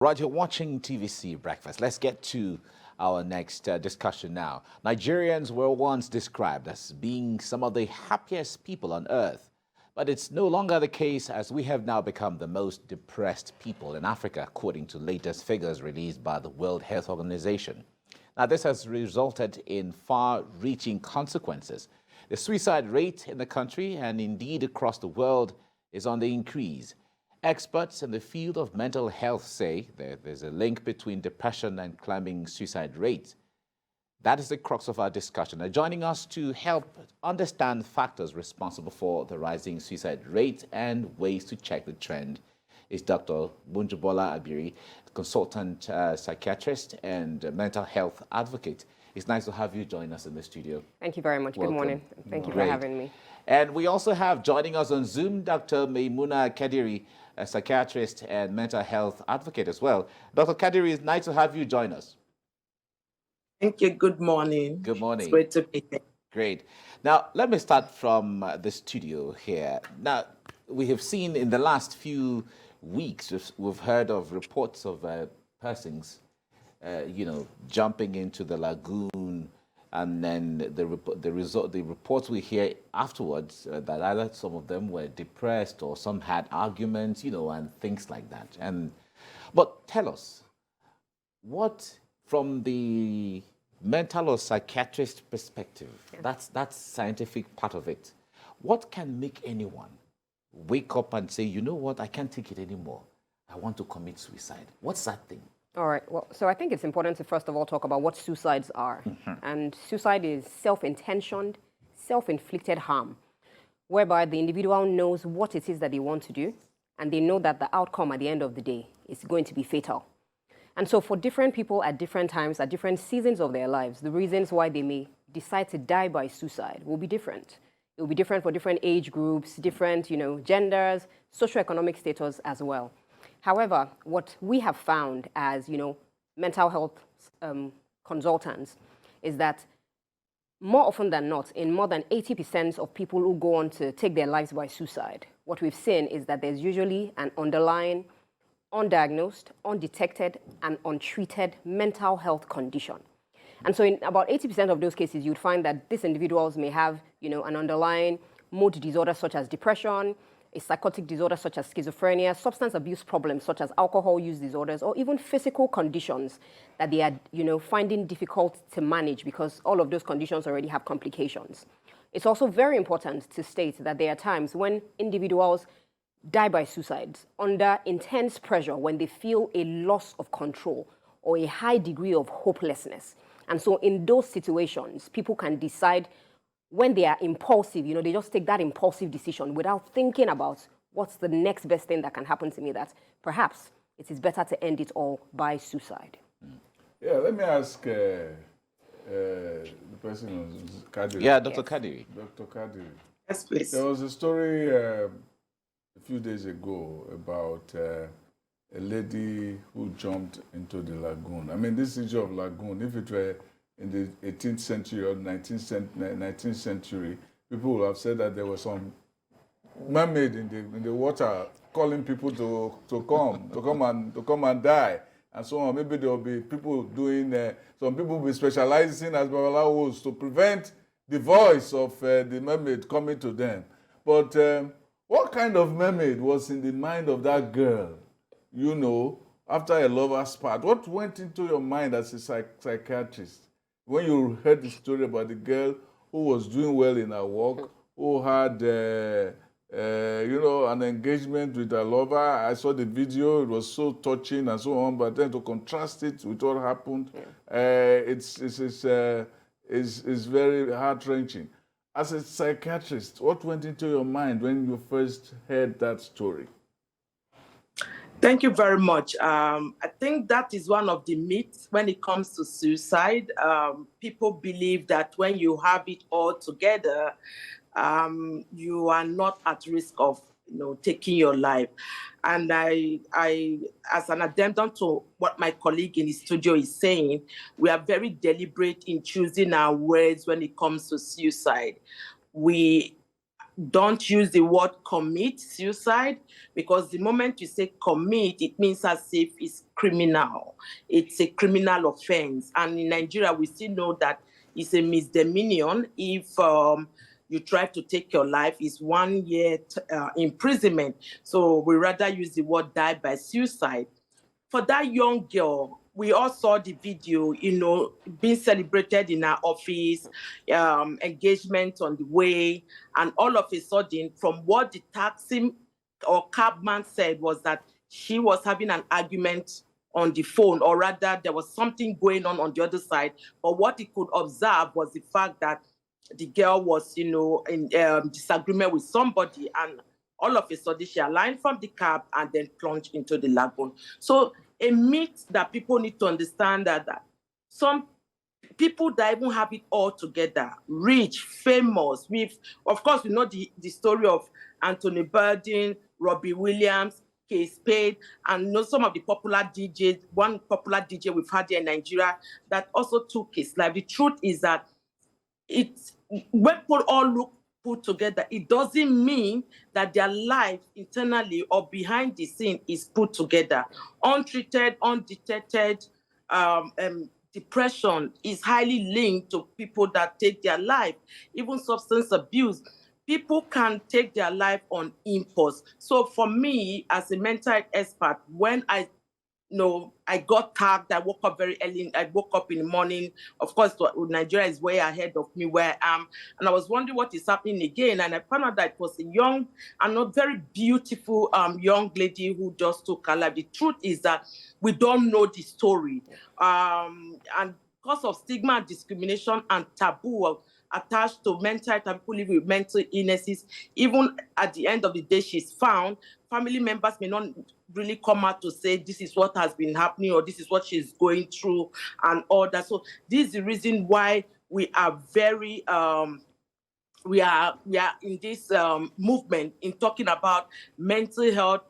Right, you're watching TVC Breakfast. Let's get to our next discussion now. Nigerians were once described as being some of the happiest people on earth, but it's no longer the case as we have now become the most depressed people in Africa, according to latest figures released by the World Health Organization. Now, this has resulted in far-reaching consequences. The suicide rate in the country and indeed across the world is on the increase. Experts in the field of mental health say there's a link between depression and climbing suicide rates. That is the crux of our discussion. Now, joining us to help understand factors responsible for the rising suicide rate and ways to check the trend is Dr. Bunjubola Abiri, consultant psychiatrist and mental health advocate. It's nice to have you join us in the studio. Thank you very much. Welcome. Good morning. Thank you for having me. And we also have joining us on Zoom Dr. Maimuna Kadiri, a psychiatrist and mental health advocate as well. Dr. Kadiri, it's nice to have you join us. Thank you. Good morning. Good morning. It's great to be here. Great. Now, let me start from the studio here. Now, we have seen in the last few weeks, we've heard of reports of persons, jumping into the lagoon, and then the reports we hear afterwards that either some of them were depressed or some had arguments, and things like that. But tell us, what from the mental or psychiatrist perspective, that's scientific part of it, what can make anyone wake up and say, you know what, I can't take it anymore, I want to commit suicide? What's that thing? All right. Well, so I think it's important to first of all talk about what suicides are. And suicide is self-intentioned, self-inflicted harm, whereby the individual knows what it is that they want to do, and they know that the outcome at the end of the day is going to be fatal. And so for different people at different times, at different seasons of their lives, the reasons why they may decide to die by suicide will be different. It will be different for different age groups, different, genders, socioeconomic status as well. However, what we have found as, mental health consultants is that more often than not, in more than 80% of people who go on to take their lives by suicide, what we've seen is that there's usually an underlying, undiagnosed, undetected, and untreated mental health condition. And so in about 80% of those cases, you'd find that these individuals may have, an underlying mood disorder such as depression, a psychotic disorder such as schizophrenia, substance abuse problems such as alcohol use disorders, or even physical conditions that they are, finding difficult to manage because all of those conditions already have complications. It's also very important to state that there are times when individuals die by suicide under intense pressure, when they feel a loss of control or a high degree of hopelessness. And so in those situations, people can decide when they are impulsive, they just take that impulsive decision without thinking about what's the next best thing that can happen to me, that perhaps it is better to end it all by suicide. Yeah, let me ask the person, Kadiri. Yeah, Dr. Kadiri. Dr. Kadiri. Yes, please. There was a story a few days ago about a lady who jumped into the lagoon. I mean, this issue of lagoon, if it were in the 18th century or 19th century, people would have said that there was some mermaid in the water calling people to come and die, and so on. Maybe there will be people doing some people will be specializing as babalawos to prevent the voice of the mermaid coming to them. But what kind of mermaid was in the mind of that girl? After a lover's part, what went into your mind as a psychiatrist when you heard the story about the girl who was doing well in her work, who had, an engagement with her lover? I saw the video; it was so touching and so on. But then to contrast it with what happened, it's very heart-wrenching. As a psychiatrist, what went into your mind when you first heard that story? Thank you very much. I think that is one of the myths when it comes to suicide. People believe that when you have it all together, you are not at risk of taking your life. And I, as an addendum to what my colleague in the studio is saying, we are very deliberate in choosing our words when it comes to suicide. We don't use the word commit suicide, because the moment you say commit, it means as if it's criminal. It's a criminal offense. And in Nigeria, we still know that it's a misdemeanor if you try to take your life. Is 1 year imprisonment. So we rather use the word die by suicide. For that young girl, we all saw the video, being celebrated in her office, engagement on the way, and all of a sudden, from what the taxi or cabman said was that she was having an argument on the phone, or rather there was something going on the other side. But what he could observe was the fact that the girl was, in disagreement with somebody, and all of a sudden she aligned from the cab and then plunged into the lagoon. So a myth that people need to understand that some people that even have it all together, rich, famous, of course, we know the story of Anthony Bourdain, Robbie Williams, Spate, and some of the popular DJs. One popular DJ we've had here in Nigeria that also took his life. The truth is that when people all look put together, it doesn't mean that their life internally or behind the scene is put together. Untreated, undetected depression is highly linked to people that take their life. Even substance abuse, people can take their life on impulse. So for me, as a mental health expert, when I got tagged. I woke up very early. I woke up in the morning. Of course, Nigeria is way ahead of me where I am. And I was wondering what is happening again. And I found out that it was a young and not very beautiful young lady who just took her life. The truth is that we don't know the story. And because of stigma and discrimination and taboo attached to mental health and people living with mental illnesses, even at the end of the day she's found, family members may not really come out to say this is what has been happening or this is what she's going through and all that. So this is the reason why we are very we are in this movement in talking about mental health,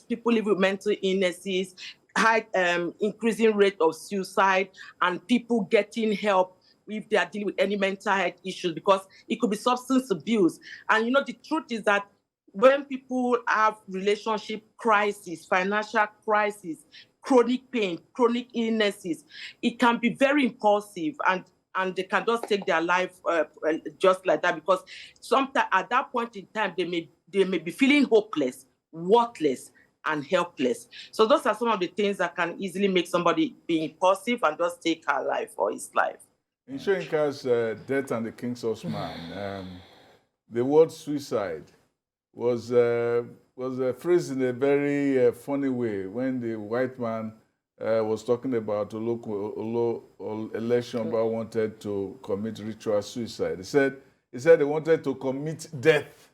people living with mental illnesses, high increasing rate of suicide, and people getting help if they are dealing with any mental health issues, because it could be substance abuse. And the truth is that when people have relationship crisis, financial crisis, chronic pain, chronic illnesses, it can be very impulsive, and they can just take their life just like that, because sometimes at that point in time they may be feeling hopeless, worthless, and helpless. So those are some of the things that can easily make somebody be impulsive and just take her life or his life. In Shoyinka's Death and the King's Horseman, the word suicide was phrased in a very funny way when the white man was talking about Olo Eleshonba wanted to commit ritual suicide. He said they wanted to commit death.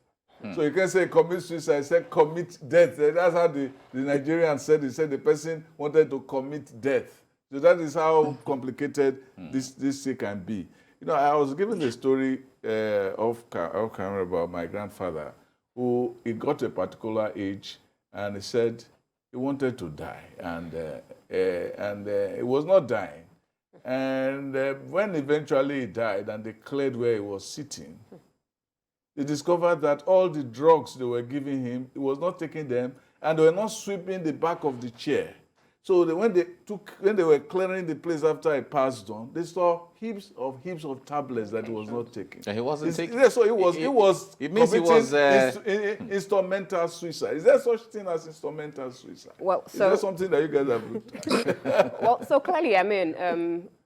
So you can say commit suicide, he said commit death. That's how the Nigerians said. He said the person wanted to commit death. So that is how complicated this thing can be. I was given the story of camera about my grandfather, who he got to a particular age and he said he wanted to die, and he was not dying. And when eventually he died and they cleared where he was sitting, they discovered that all the drugs they were giving him, he was not taking them, and they were not sweeping the back of the chair. So when they were clearing the place after he passed on, they saw heaps of tablets that he was not taking. And he wasn't taking. Yeah, so it means he was instrumental suicide. Is there such thing as instrumental suicide? Well, is that something that you guys have looked at? Well, so clearly, I mean,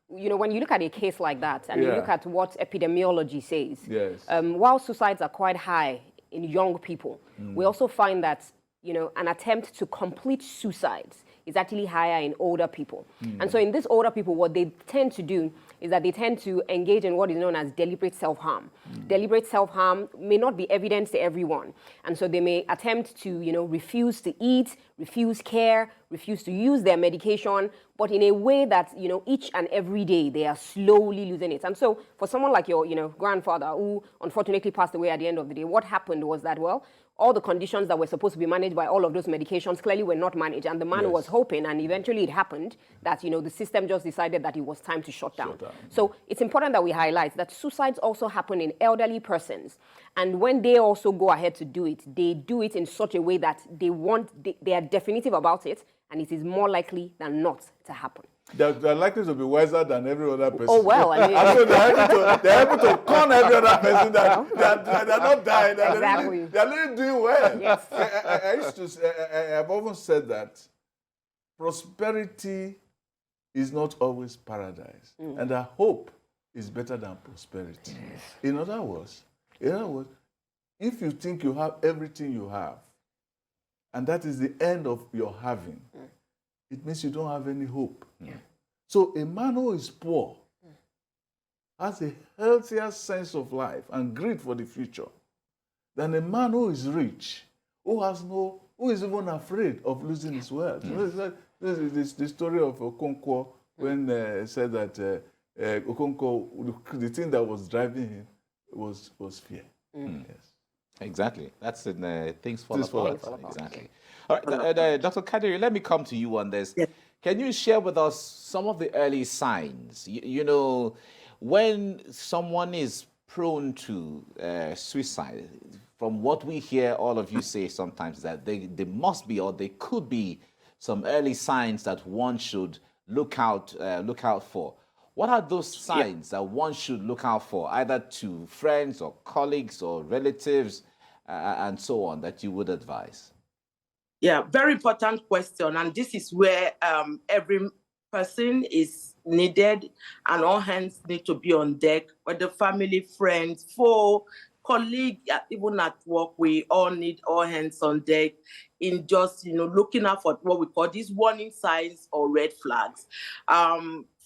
when you look at a case like that and you look at what epidemiology says, yes. While suicides are quite high in young people, we also find that an attempt to complete suicides is actually higher in older people. And so in these older people, what they tend to do is that they tend to engage in what is known as deliberate self-harm. Deliberate self-harm may not be evident to everyone. And so they may attempt to, refuse to eat, refuse care, refuse to use their medication, but in a way that, each and every day they are slowly losing it. And so for someone like your, grandfather, who unfortunately passed away at the end of the day, what happened was that, well, all the conditions that were supposed to be managed by all of those medications clearly were not managed. And the man was hoping, and eventually it happened, that, you know, the system just decided that it was time to shut down. So it's important that we highlight that suicides also happen in elderly persons. And when they also go ahead to do it, they do it in such a way that they are definitive about it, and it is more likely than not to happen. They're likely to be wiser than every other person. Oh, well, I mean... So they're able to con every other person that they're not dying. Exactly. They're really doing well. Yes. I used to say, I've often said that prosperity is not always paradise. And that hope is better than prosperity. Yes. In other words, if you think you have everything you have, and that is the end of your having, it means you don't have any hope. So a man who is poor has a healthier sense of life and greed for the future than a man who is rich, who is even afraid of losing his wealth. You know, this is the story of Okonkwo when he said that Okonkwo, the thing that was driving him was fear. Yes. Exactly. That's in Things Fall Apart. Exactly. All right, Dr. Kadiri, let me come to you on this. Yes. Can you share with us some of the early signs? You know, when someone is prone to suicide, from what we hear all of you say sometimes, that they must be or they could be some early signs that one should look out for. What are those signs that one should look out for, either to friends or colleagues or relatives and so on, that you would advise? Yeah, very important question. And this is where every person is needed and all hands need to be on deck, whether family, friends, foe, colleague, even at work, we all need all hands on deck in just, you know, looking out for what we call these warning signs or red flags.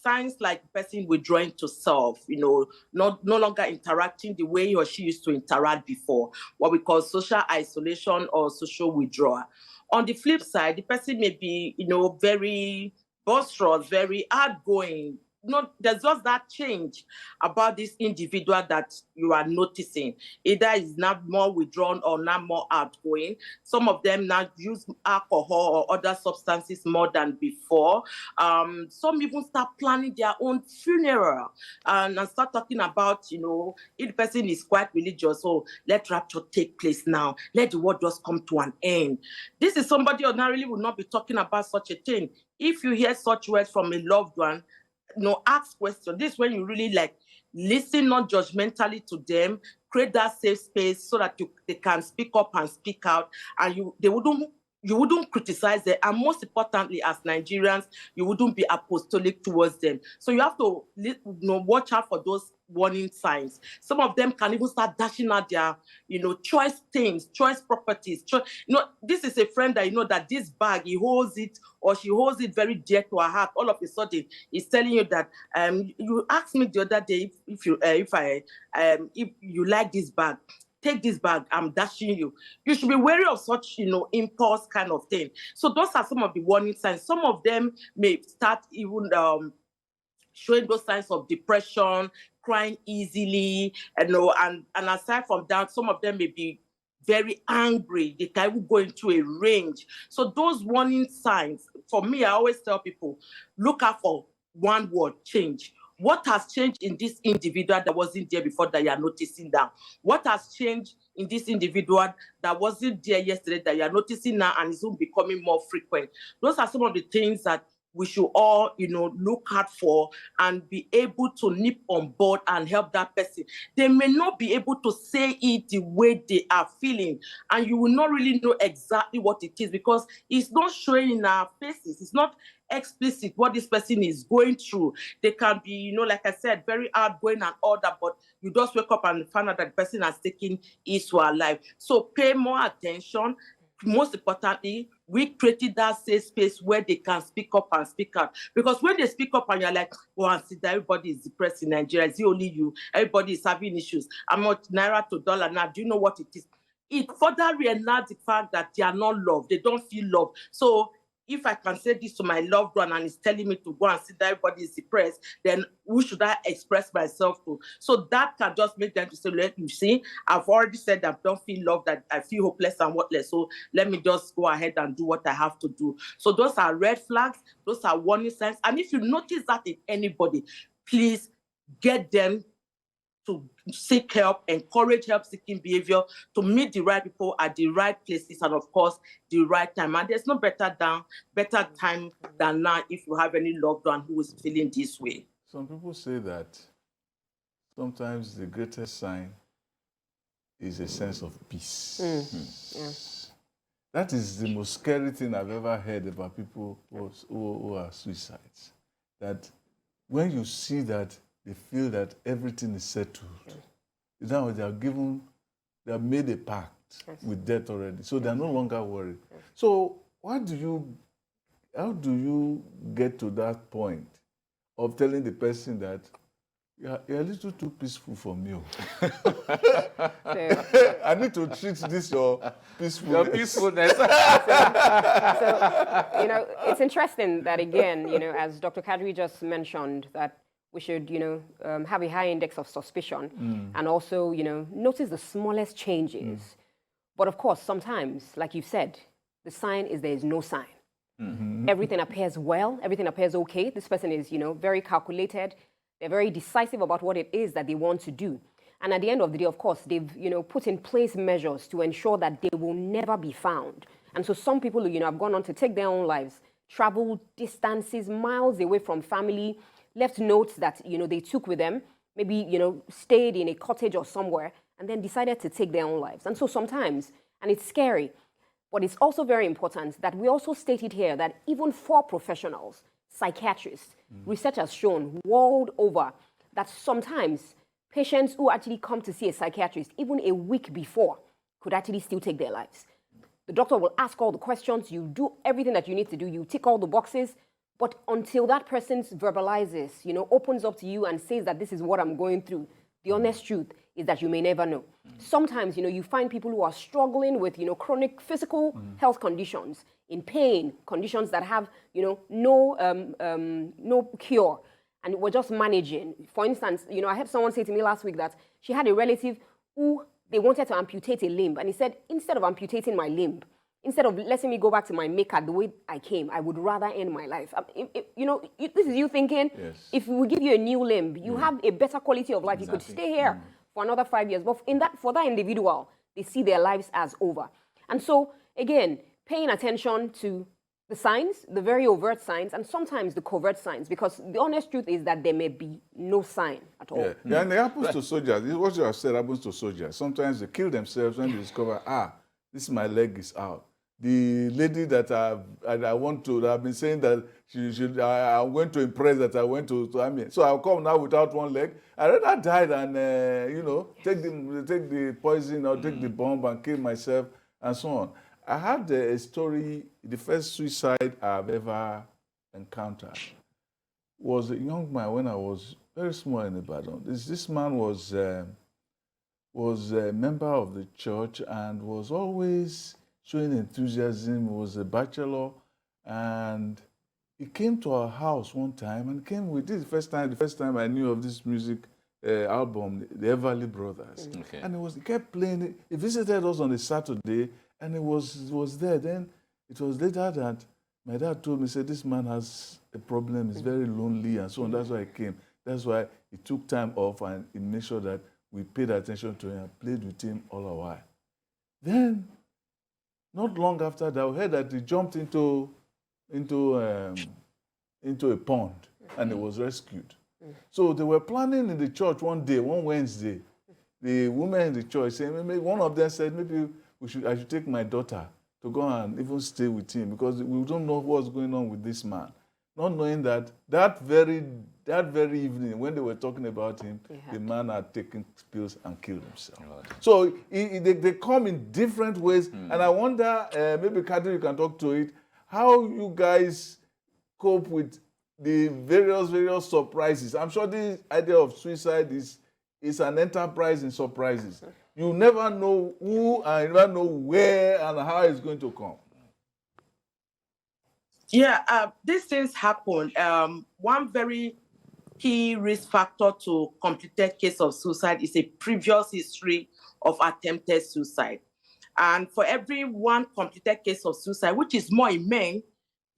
Signs like person withdrawing to self, you know, no longer interacting the way he or she used to interact before, what we call social isolation or social withdrawal. On the flip side, the person may be, you know, very boisterous, very outgoing. There's just that change about this individual that you are noticing. Either is now more withdrawn or now more outgoing. Some of them now use alcohol or other substances more than before. Some even start planning their own funeral and start talking about, you know, if the person is quite religious, so let rapture take place now. Let the world just come to an end. This is somebody ordinarily would not be talking about such a thing. If you hear such words from a loved one, ask questions. This is when you really listen, not judgmentally to them, create that safe space so that they can speak up and speak out, and you wouldn't criticize them, and most importantly, as Nigerians, you wouldn't be apostolic towards them. So you have to watch out for those warning signs. Some of them can even start dashing out their, choice things, choice properties. This is a friend that that this bag, he holds it or she holds it very dear to her heart. All of a sudden, he's telling you that you asked me the other day if you like this bag. Take this bag, I'm dashing you. You should be wary of such, impulse kind of thing. So those are some of the warning signs. Some of them may start even showing those signs of depression, crying easily, and aside from that, some of them may be very angry. They can even go into a range. So those warning signs, for me, I always tell people, look out for one word: change. What has changed in this individual that wasn't there before that you are noticing now? What has changed in this individual that wasn't there yesterday that you are noticing now and is becoming more frequent? Those are some of the things that we should all, look out for and be able to nip on board and help that person. They may not be able to say it the way they are feeling, and you will not really know exactly what it is because it's not showing in our faces. It's not explicit what this person is going through. They can be, like I said, very outgoing and all that, but you just wake up and find out that the person has taken his or her life. So pay more attention. Most importantly, we created that safe space where they can speak up and speak out. Because when they speak up and you're like, I see that everybody is depressed in Nigeria, it's only you, everybody is having issues. I'm not naira to dollar now. Do you know what it is? It further reenacts the fact that they are not loved. They don't feel loved. So if I can say this to my loved one and it's telling me to go and see that everybody is depressed, then who should I express myself to? So that can just make them to say, let me see, I've already said that I don't feel loved, that I feel hopeless and worthless. So let me just go ahead and do what I have to do. So those are red flags. Those are warning signs. And if you notice that in anybody, please get them to seek help, encourage help-seeking behavior, to meet the right people at the right places, and of course, the right time. And there's no better time than now if you have any loved one who is feeling this way. Some people say that sometimes the greatest sign is a sense of peace. That is the most scary thing I've ever heard about people who are suicides. That when you see that they feel that everything is settled. Now they have made a pact with death already, so they are no longer worried. So how do you get to that point of telling the person that you're a little too peaceful for me? I need to treat this your peacefulness. Your peacefulness. So, it's interesting that, again, as Dr. Kadri just mentioned, that we should, have a high index of suspicion and also, notice the smallest changes. But of course, sometimes, like you said, the sign is there is no sign. Everything appears well, everything appears okay. This person is, very calculated. They're very decisive about what it is that they want to do. And at the end of the day, of course, they've, put in place measures to ensure that they will never be found. And so some people, have gone on to take their own lives, travel distances, miles away from family, left notes that, they took with them, maybe, stayed in a cottage or somewhere, and then decided to take their own lives. And so sometimes, and it's scary, but it's also very important that we also stated here that even for professionals, psychiatrists, research has shown world over that sometimes patients who actually come to see a psychiatrist even a week before could actually still take their lives. The doctor will ask all the questions, you do everything that you need to do, you tick all the boxes, but until that person verbalizes, opens up to you and says that this is what I'm going through, the honest truth is that you may never know. Sometimes, you find people who are struggling with, chronic physical health conditions, in pain, conditions that have, no cure, and we're just managing. For instance, I had someone say to me last week that she had a relative who they wanted to amputate a limb, and he said, instead of amputating my limb, instead of letting me go back to my maker the way I came, I would rather end my life. This is you thinking, if we give you a new limb, you have a better quality of life. Exactly. You could stay here for another 5 years. But for that individual, they see their lives as over. And so, again, paying attention to the signs, the very overt signs, and sometimes the covert signs, because the honest truth is that there may be no sign at all. Yeah, and it happens to soldiers. What you have said happens to soldiers. Sometimes they kill themselves when they discover, this my leg is out. The lady that I've been saying that I went to impress, that I went to army. So I'll come now without one leg. I rather die than, take the poison or take the bomb and kill myself and so on. I had a story, the first suicide I've ever encountered was a young man when I was very small in Ibadan. This man was a member of the church and was always showing enthusiasm. He was a bachelor, and he came to our house one time and came with this the first time I knew of this music album, the Everly Brothers. Okay. And he kept playing it. He visited us on a Saturday, and it was there. Then it was later that my dad told me, said, this man has a problem, he's very lonely, and so on. That's why he came. That's why he took time off, and he made sure that we paid attention to him and played with him all the while. Then, not long after that, we heard that he jumped into a pond, and he was rescued. So they were planning in the church one Wednesday. The women in the church said, maybe one of them said, maybe I should take my daughter to go and even stay with him, because we don't know what's going on with this man. Not knowing that very evening, when they were talking about him, the man had taken pills and killed himself. Right. So they come in different ways, and I wonder, maybe Kadri, you can talk to it, how you guys cope with the various surprises. I'm sure this idea of suicide is an enterprise in surprises. You never know who and you never know where and how it's going to come. Yeah, these things happen. One very key risk factor to completed case of suicide is a previous history of attempted suicide. And for every one completed case of suicide, which is more in men,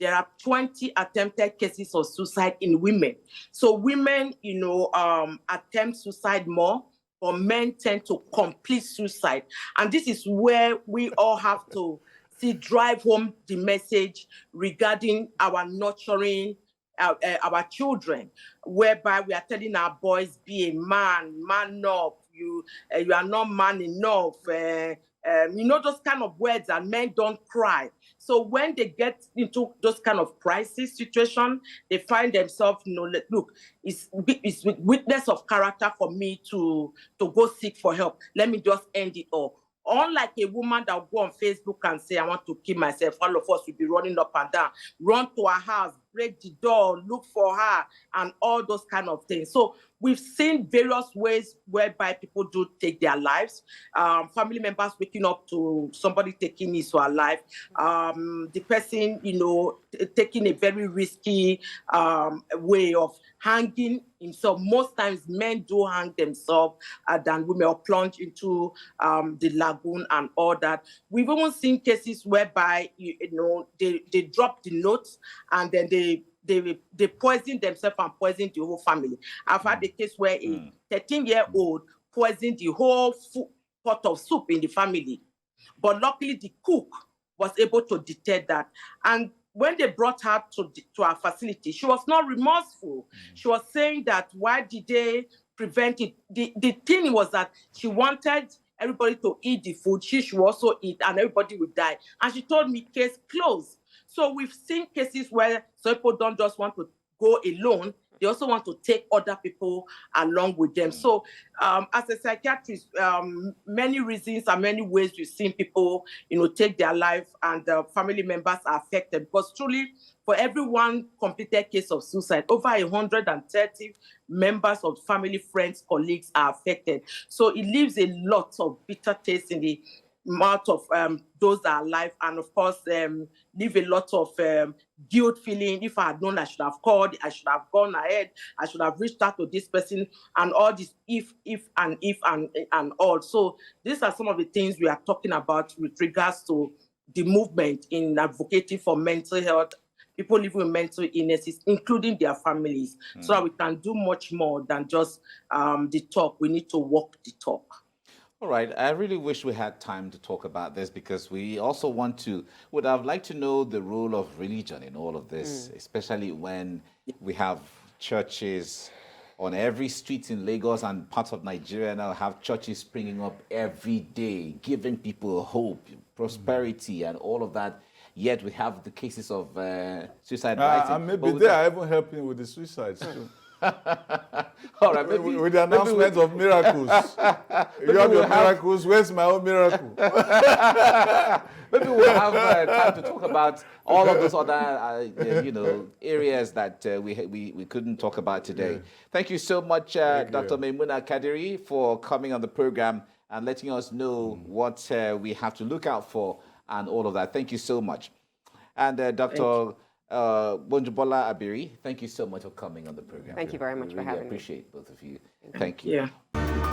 there are 20 attempted cases of suicide in women. So women, attempt suicide more, but men tend to complete suicide. And this is where we all have to drive home the message regarding our nurturing our children, whereby we are telling our boys, be a man up, you are not man enough, those kind of words, and men don't cry. So when they get into those kind of crisis situation, they find themselves, look, it's weakness of character for me to go seek for help. Let me just end it all. Unlike a woman that will go on Facebook and say, I want to kill myself, all of us will be running up and down, run to her house, break the door, look for her, and all those kind of things. So we've seen various ways whereby people do take their lives. Family members waking up to somebody taking his or her life. The person, taking a very risky way of hanging himself. Most times men do hang themselves than women, or plunge into the lagoon and all that. We've even seen cases whereby they drop the notes and then they poison themselves and poison the whole family. I've had a case where a 13-year-old poisoned the whole pot of soup in the family, but luckily the cook was able to detect that. And when they brought her to our facility, she was not remorseful. She was saying that why did they prevent it? The thing was that she wanted everybody to eat the food. She should also eat, and everybody would die. And she told me, case closed. So we've seen cases where some people don't just want to go alone. They also want to take other people along with them. So as a psychiatrist, many reasons and many ways we've seen people, take their life, and family members are affected. Because truly, for every one completed case of suicide, over 130 members of family, friends, colleagues are affected. So it leaves a lot of bitter taste in the mouth of those that are alive, and of course leave a lot of guilt feeling. If I had known, I should have called, I should have gone ahead, I should have reached out to this person, and all this if and all. So these are some of the things we are talking about with regards to the movement in advocating for mental health, people living with mental illnesses, including their families, so that we can do much more than just the talk. We need to walk the talk. All right. I really wish we had time to talk about this, because we also would have liked to know the role of religion in all of this, especially when we have churches on every street in Lagos and parts of Nigeria now, have churches springing up every day, giving people hope, prosperity, and all of that. Yet we have the cases of suicide writing. And maybe they are even helping with the suicides too. All right, maybe, with the announcement of miracles. You have your miracles, where's my own miracle? Maybe we'll have time to talk about all of those other, areas that we couldn't talk about today. Yeah. Thank you so much, Dr. Maimuna Kadiri, for coming on the program and letting us know what we have to look out for and all of that. Thank you so much. And Dr. Bonjubola Abiri, thank you so much for coming on the program. Thank you very much for having me. I appreciate both of you. Thank you. Yeah.